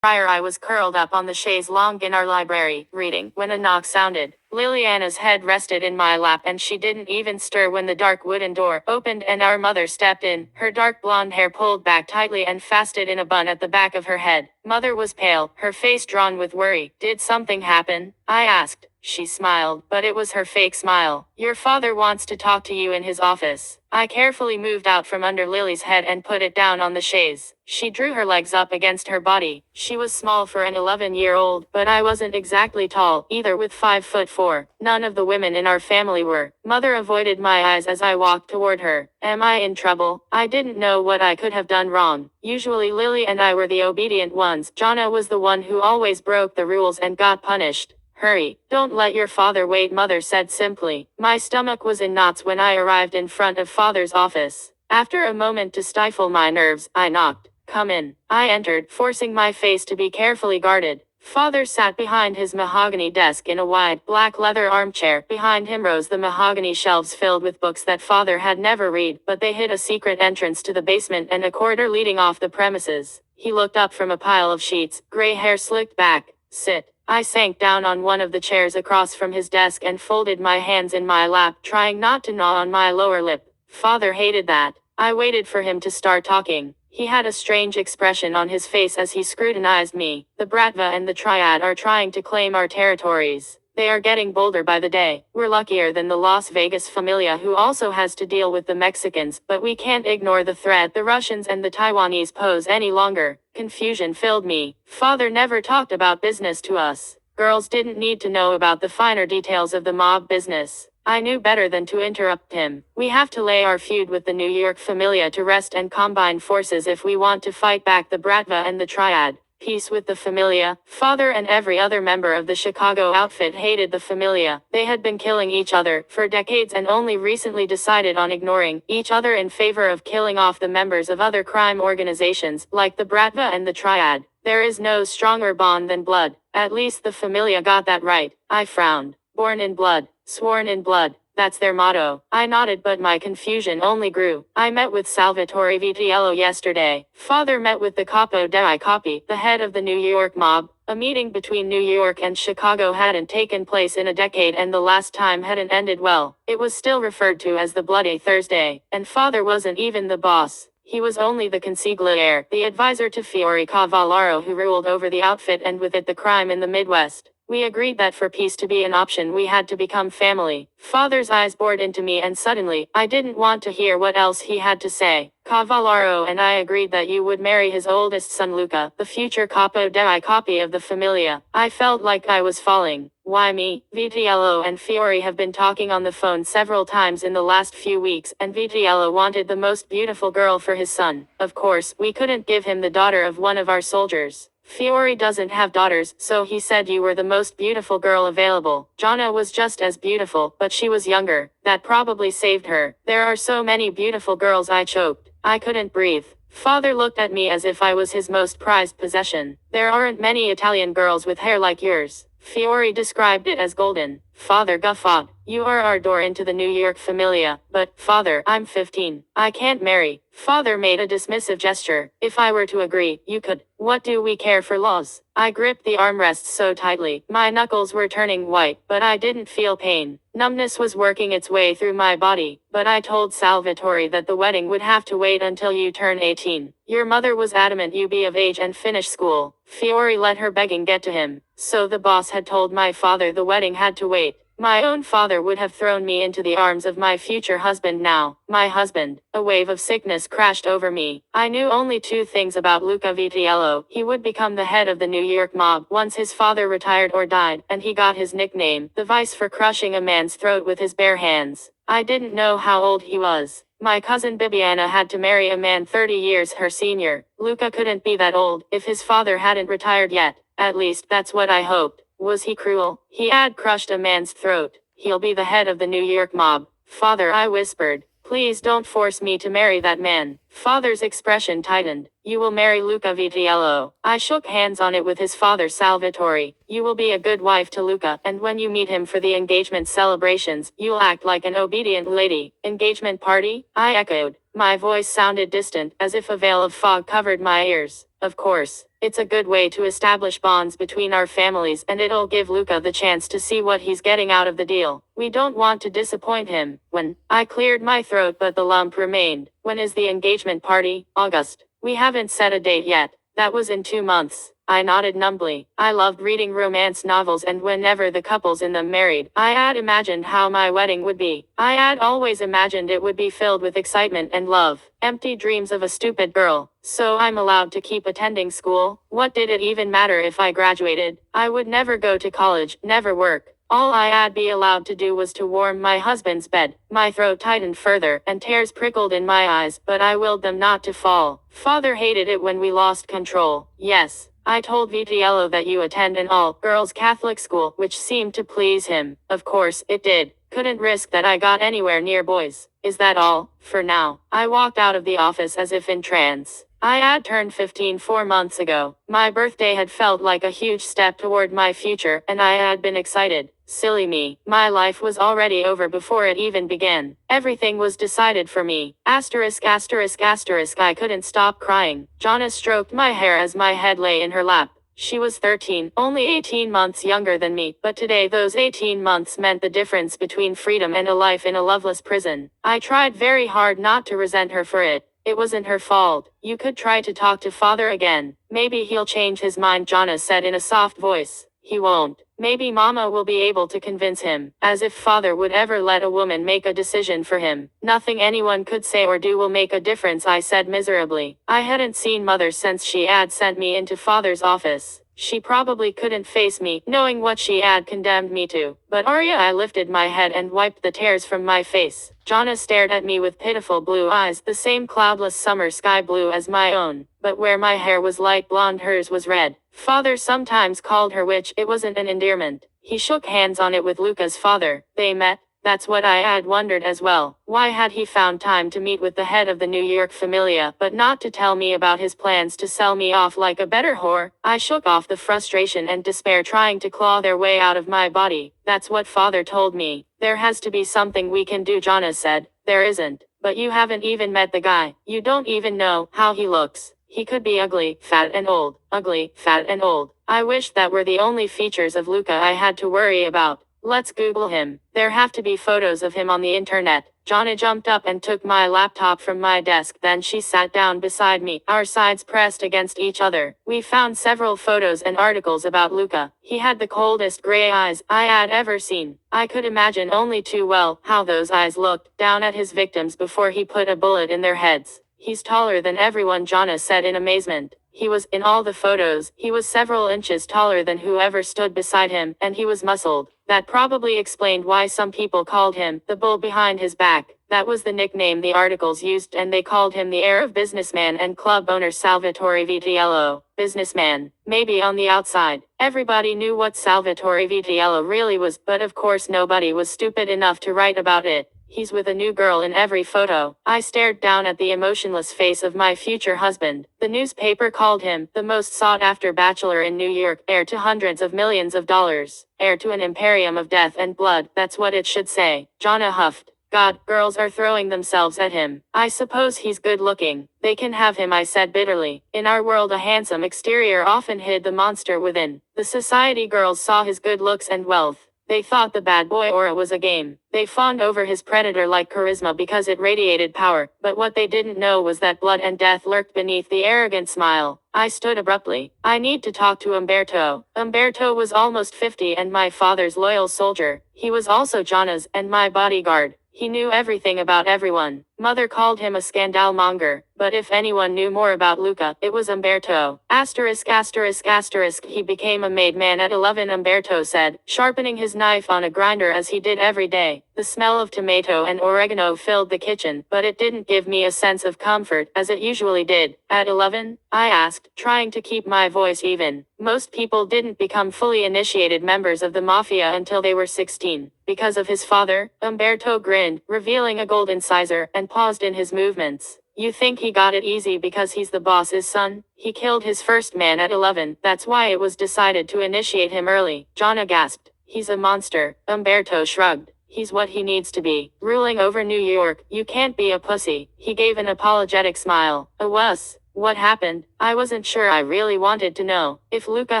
Prior I was curled up on the chaise longue in our library, reading, when a knock sounded. Liliana's head rested in my lap and she didn't even stir when the dark wooden door opened and our mother stepped in, her dark blonde hair pulled back tightly and fastened in a bun at the back of her head. Mother was pale, her face drawn with worry. Did something happen? I asked. She smiled, but it was her fake smile. Your father wants to talk to you in his office. I carefully moved out from under Lily's head and put it down on the chaise. She drew her legs up against her body. She was small for an 11-year-old, but I wasn't exactly tall, either with 5'4". None of the women in our family were. Mother avoided my eyes as I walked toward her. Am I in trouble? I didn't know what I could have done wrong. Usually Lily and I were the obedient ones. Jonna was the one who always broke the rules and got punished. Hurry, don't let your father wait, Mother said simply. My stomach was in knots when I arrived in front of Father's office. After a moment to stifle my nerves, I knocked. Come in. I entered, forcing my face to be carefully guarded. Father sat behind his mahogany desk in a wide, black leather armchair. Behind him rose the mahogany shelves filled with books that Father had never read, but they hid a secret entrance to the basement and a corridor leading off the premises. He looked up from a pile of sheets, gray hair slicked back. Sit. I sank down on one of the chairs across from his desk and folded my hands in my lap, trying not to gnaw on my lower lip. Father hated that. I waited for him to start talking. He had a strange expression on his face as he scrutinized me. The Bratva and the Triad are trying to claim our territories. They are getting bolder by the day. We're luckier than the Las Vegas familia who also has to deal with the Mexicans, but we can't ignore the threat the Russians and the Taiwanese pose any longer. Confusion filled me. Father never talked about business to us. Girls didn't need to know about the finer details of the mob business. I knew better than to interrupt him. We have to lay our feud with the New York familia to rest and combine forces if we want to fight back the Bratva and the Triad. Peace with the familia. Father and every other member of the Chicago outfit hated the familia. They had been killing each other for decades and only recently decided on ignoring each other in favor of killing off the members of other crime organizations, like the Bratva and the Triad. There is no stronger bond than blood. At least the familia got that right. I frowned. Born in blood. Sworn in blood. That's their motto. I nodded, but my confusion only grew. I met with Salvatore Vitiello yesterday. Father met with the Capo dei Capi, the head of the New York mob. A meeting between New York and Chicago hadn't taken place in a decade and the last time hadn't ended well. It was still referred to as the Bloody Thursday. And Father wasn't even the boss. He was only the consigliere, the advisor to Fiore Cavallaro who ruled over the outfit and with it the crime in the Midwest. We agreed that for peace to be an option we had to become family. Father's eyes bored into me and suddenly, I didn't want to hear what else he had to say. Cavallaro and I agreed that you would marry his oldest son Luca, the future Capo dei Capi of the familia. I felt like I was falling. Why me? Vitiello and Fiore have been talking on the phone several times in the last few weeks, and Vitiello wanted the most beautiful girl for his son. Of course, we couldn't give him the daughter of one of our soldiers. Fiore doesn't have daughters, so he said you were the most beautiful girl available. Jonna was just as beautiful, but she was younger. That probably saved her. There are so many beautiful girls. I choked. I couldn't breathe. Father looked at me as if I was his most prized possession. There aren't many Italian girls with hair like yours. Fiore described it as golden. Father guffawed. You are our door into the New York familia. But, Father, I'm 15. I can't marry. Father made a dismissive gesture. If I were to agree, you could. What do we care for laws? I gripped the armrests so tightly. My knuckles were turning white, but I didn't feel pain. Numbness was working its way through my body. But I told Salvatore that the wedding would have to wait until you turn 18. Your mother was adamant you be of age and finish school. Fiore let her begging get to him. So the boss had told my father the wedding had to wait. My own father would have thrown me into the arms of my future husband now. My husband. A wave of sickness crashed over me. I knew only two things about Luca Vitiello. He would become the head of the New York mob once his father retired or died, and he got his nickname, the Vice, for crushing a man's throat with his bare hands. I didn't know how old he was. My cousin Bibiana had to marry a man 30 years her senior. Luca couldn't be that old, if his father hadn't retired yet. At least, that's what I hoped. Was he cruel? He had crushed a man's throat. He'll be the head of the New York mob. Father, I whispered. Please don't force me to marry that man. Father's expression tightened. You will marry Luca Vitiello. I shook hands on it with his father Salvatore. You will be a good wife to Luca, and when you meet him for the engagement celebrations, you'll act like an obedient lady. Engagement party? I echoed. My voice sounded distant, as if a veil of fog covered my ears. Of course. It's a good way to establish bonds between our families, and it'll give Luca the chance to see what he's getting out of the deal. We don't want to disappoint him. When I cleared my throat, but the lump remained. When is the engagement party? August. We haven't set a date yet. That was in 2 months. I nodded numbly. I loved reading romance novels, and whenever the couples in them married, I had imagined how my wedding would be. I had always imagined it would be filled with excitement and love. Empty dreams of a stupid girl. So I'm allowed to keep attending school? What did it even matter if I graduated? I would never go to college, never work. All I'd be allowed to do was to warm my husband's bed. My throat tightened further, and tears prickled in my eyes, but I willed them not to fall. Father hated it when we lost control. Yes. I told Vitiello that you attend an all-girls Catholic school, which seemed to please him. Of course, it did. Couldn't risk that I got anywhere near boys. Is that all? For now. I walked out of the office as if in trance. I had turned 15 4 months ago. My birthday had felt like a huge step toward my future, and I had been excited. Silly me. My life was already over before it even began. Everything was decided for me. Asterisk, asterisk, asterisk. I couldn't stop crying. Jonna stroked my hair as my head lay in her lap. She was 13, only 18 months younger than me, but today those 18 months meant the difference between freedom and a life in a loveless prison. I tried very hard not to resent her for it. It wasn't her fault. You could try to talk to father again. Maybe he'll change his mind, Jonna said in a soft voice. He won't. Maybe mama will be able to convince him. As if father would ever let a woman make a decision for him. Nothing anyone could say or do will make a difference, I said miserably. I hadn't seen mother since she had sent me into father's office. She probably couldn't face me, knowing what she had condemned me to. But Arya, I lifted my head and wiped the tears from my face. Jonna stared at me with pitiful blue eyes, the same cloudless summer sky blue as my own. But where my hair was light blonde, hers was red. Father sometimes called her witch. It wasn't an endearment. He shook hands on it with Luca's father. They met. That's what I had wondered as well. Why had he found time to meet with the head of the New York Familia, but not to tell me about his plans to sell me off like a better whore? I shook off the frustration and despair trying to claw their way out of my body. That's what father told me. There has to be something we can do, Jonna said. There isn't. But you haven't even met the guy. You don't even know how he looks. He could be ugly, fat and old. Ugly, fat and old. I wish that were the only features of Luca I had to worry about. Let's Google him. There have to be photos of him on the internet. Jonna jumped up and took my laptop from my desk. Then she sat down beside me, our sides pressed against each other. We found several photos and articles about Luca. He had the coldest gray eyes I had ever seen. I could imagine only too well how those eyes looked down at his victims before he put a bullet in their heads. He's taller than everyone, Jonna said in amazement. He was, in all the photos, he was several inches taller than whoever stood beside him, and he was muscled. That probably explained why some people called him the bull behind his back. That was the nickname the articles used, and they called him the heir of businessman and club owner Salvatore Vitiello. Businessman. Maybe on the outside. Everybody knew what Salvatore Vitiello really was, but of course nobody was stupid enough to write about it. He's with a new girl in every photo. I stared down at the emotionless face of my future husband. The newspaper called him the most sought-after bachelor in New York, heir to hundreds of millions of dollars, heir to an imperium of death and blood. That's what it should say. Jonna huffed. God, girls are throwing themselves at him. I suppose he's good looking. They can have him, I said bitterly. In our world, a handsome exterior often hid the monster within. The society girls saw his good looks and wealth. They thought the bad boy aura was a game. They fawned over his predator-like charisma because it radiated power, but what they didn't know was that blood and death lurked beneath the arrogant smile. I stood abruptly. I need to talk to Umberto. Umberto was almost 50 and my father's loyal soldier. He was also Jonna's and my bodyguard. He knew everything about everyone. Mother called him a scandalmonger, but if anyone knew more about Luca, it was Umberto. Asterisk, asterisk, asterisk. He became a made man at 11, Umberto said, sharpening his knife on a grinder as he did every day. The smell of tomato and oregano filled the kitchen, but it didn't give me a sense of comfort, as it usually did. At 11? I asked, trying to keep my voice even. Most people didn't become fully initiated members of the Mafia until they were 16. Because of his father? Umberto grinned, revealing a gold incisor, and paused in his movements. You think he got it easy because he's the boss's son? He killed his first man at 11, that's why it was decided to initiate him early. Jonna gasped. He's a monster. Umberto shrugged. He's what he needs to be. Ruling over New York, you can't be a pussy. He gave an apologetic smile. A wuss. What happened? I wasn't sure. I really wanted to know. If Luca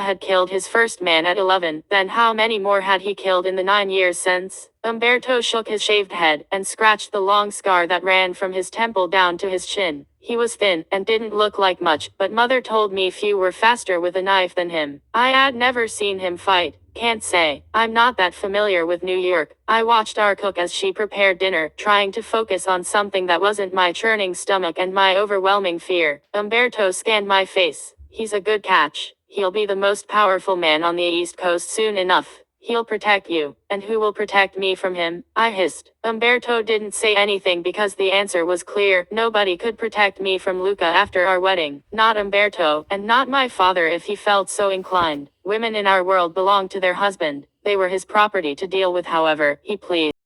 had killed his first man at 11, then how many more had he killed in the 9 years since? Umberto shook his shaved head, and scratched the long scar that ran from his temple down to his chin. He was thin, and didn't look like much, but mother told me few were faster with a knife than him. I had never seen him fight. Can't say. I'm not that familiar with New York. I watched our cook as she prepared dinner, trying to focus on something that wasn't my churning stomach and my overwhelming fear. Umberto scanned my face. He's a good catch. He'll be the most powerful man on the East Coast soon enough. He'll protect you. And who will protect me from him? I hissed. Umberto didn't say anything because the answer was clear. Nobody could protect me from Luca after our wedding. Not Umberto, and not my father if he felt so inclined. Women in our world belong to their husband. They were his property to deal with however he pleased.